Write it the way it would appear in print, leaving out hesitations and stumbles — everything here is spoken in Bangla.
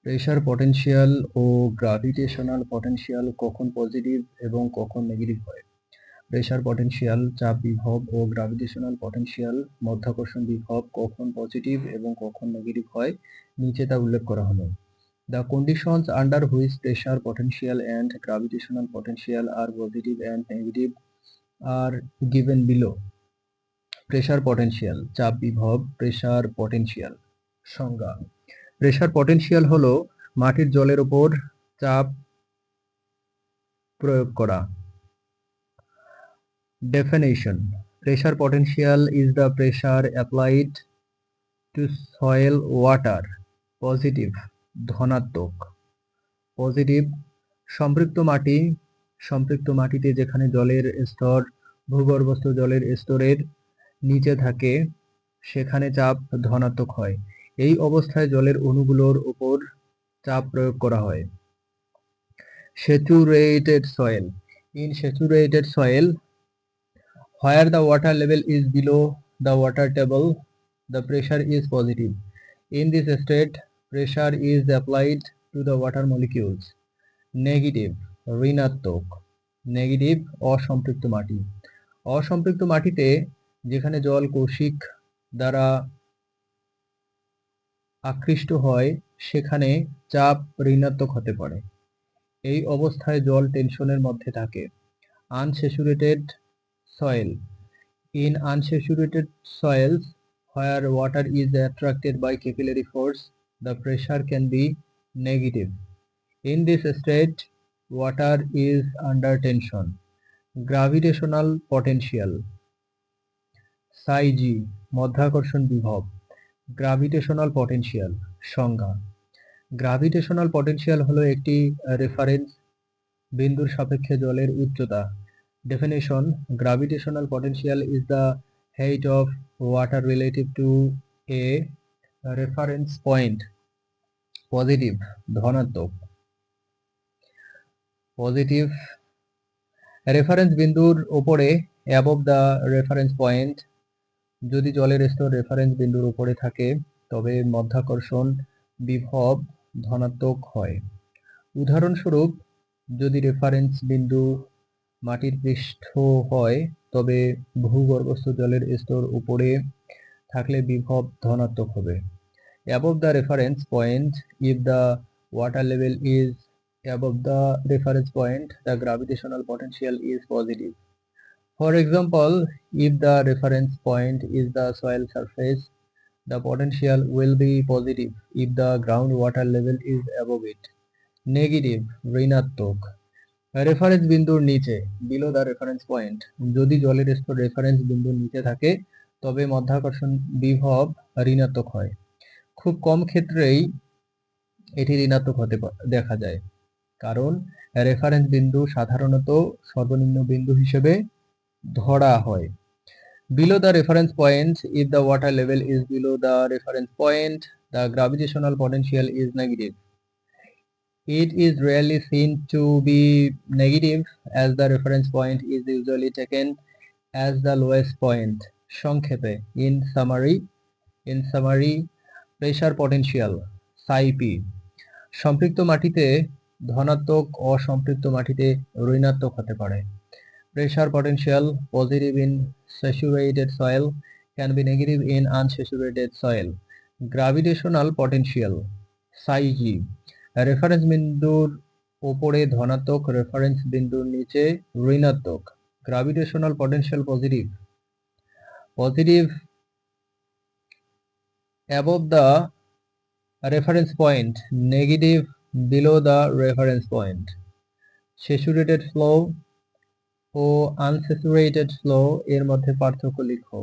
প্রেসার পটেনশিয়াল ও গ্র্যাভিটেশনাল পটেনশিয়াল কখন পজিটিভ এবং কখন নেগেটিভ হয়? প্রেসার পটেনশিয়াল, চাপ বিভব ও গ্র্যাভিটেশনাল পটেনশিয়াল, মাধ্যাকর্ষণ বিভব কখন পজিটিভ এবং কখন নেগেটিভ হয়, নিচে তা উল্লেখ করা হলো। The conditions under which pressure potential and gravitational potential are positive and negative are given below. Pressure potential, চাপ বিভব, প্রেসার পটেনশিয়াল। সংজ্ঞা: প্রেসার পটেনশিয়াল হলো মাটির জলের উপর চাপ প্রয়োগ করা। Definition: pressure potential is the pressure applied to soil water. Positive ধনাত্মক। পজিটিভ সম্পৃক্ত মাটি, সম্পৃক্ত মাটিতে যেখানে জলের স্তর ভূগর্ভস্থ জলের স্তরের নিচে থাকে সেখানে চাপ ধনাত্মক হয়। এই অবস্থায় জলের অণুগুলোর উপর চাপ প্রয়োগ করা হয়। Saturated soil: in saturated soil, where the water level is below the water table, the pressure is positive. In this state, pressure is applied to the water molecules. Negative ঋণাত্মক। নেগেটিভ অসম্পৃক্ত মাটি, অসম্পৃক্ত মাটিতে যেখানে জল কৌশিক দ্বারা আকৃষ্ট হয় সেখানে চাপ ঋণাত্মক হতে পারে। এই অবস্থায় জল টেনশনের মধ্যে থাকে। Unsaturated soil: in unsaturated soils, where water is attracted by capillary force, the pressure can be negative. In this state, water is under tension. Gravitational potential psi g মাধ্যাকর্ষণ বিভব। Gravitational potential. সংজ্ঞা: গ্র্যাভিটেশনাল পটেনশিয়াল হলো একটি রেফারেন্স বিন্দুর সাপেক্ষে জলের উচ্চতা। Definition: gravitational potential is the height of water relative to a reference point. Positive ধনাত্মক। পজিটিভ রেফারেন্স বিন্দুর উপরে above the reference point, যদি জলের স্তর রেফারেন্স বিন্দুর উপরে থাকে তবে মাধ্যাকর্ষণ বিভব ধনাত্মক হয়। উদাহরণস্বরূপ, যদি রেফারেন্স বিন্দু মাটির পৃষ্ঠ হয় তবে ভূগর্ভস্থ জলের স্তর উপরে থাকলে বিভব ধনাত্মক হবে। Above the reference point, if the water level is above the reference point, the gravitational potential is positive. For example, if the reference point is the soil surface, the potential will be positive if the groundwater level is above it. Negative ঋণাত্মক। রেফারেন্স বিন্দুর নিচে বিলো দ্য রেফারেন্স পয়েন্ট, যদি জলের স্তর রেফারেন্স বিন্দুর নিচে থাকে তবে মাধ্যাকর্ষণ বিভব ঋণাত্মক হয়। খুব কম ক্ষেত্রেই এটি ঋণাত্মক হতে দেখা যায়, কারণ রেফারেন্স বিন্দু সাধারণত সর্বনিম্ন বিন্দু হিসেবে ধরা হয়। Below the reference point, if the water level is below the reference point, the gravitational potential is negative. It is rarely seen to be negative as the reference point is usually taken as the lowest point. সংক্ষেপে in summary, pressure potential psi p সম্পৃক্ত মাটিতে ধনাত্মক, অসম্পৃক্ত মাটিতে ঋণাত্মক হতে পারে। Pressure potential positive in saturated soil, can be negative in unsaturated soil. Gravitational potential psi g reference বিন্দুর উপরে ধনাত্মক, রেফারেন্স বিন্দুর নিচে ঋণাত্মক। Gravitational potential positive above the reference point, negative below the reference point. Saturated flow O unsaturated flow এর মধ্যে পার্থক্য লিখো।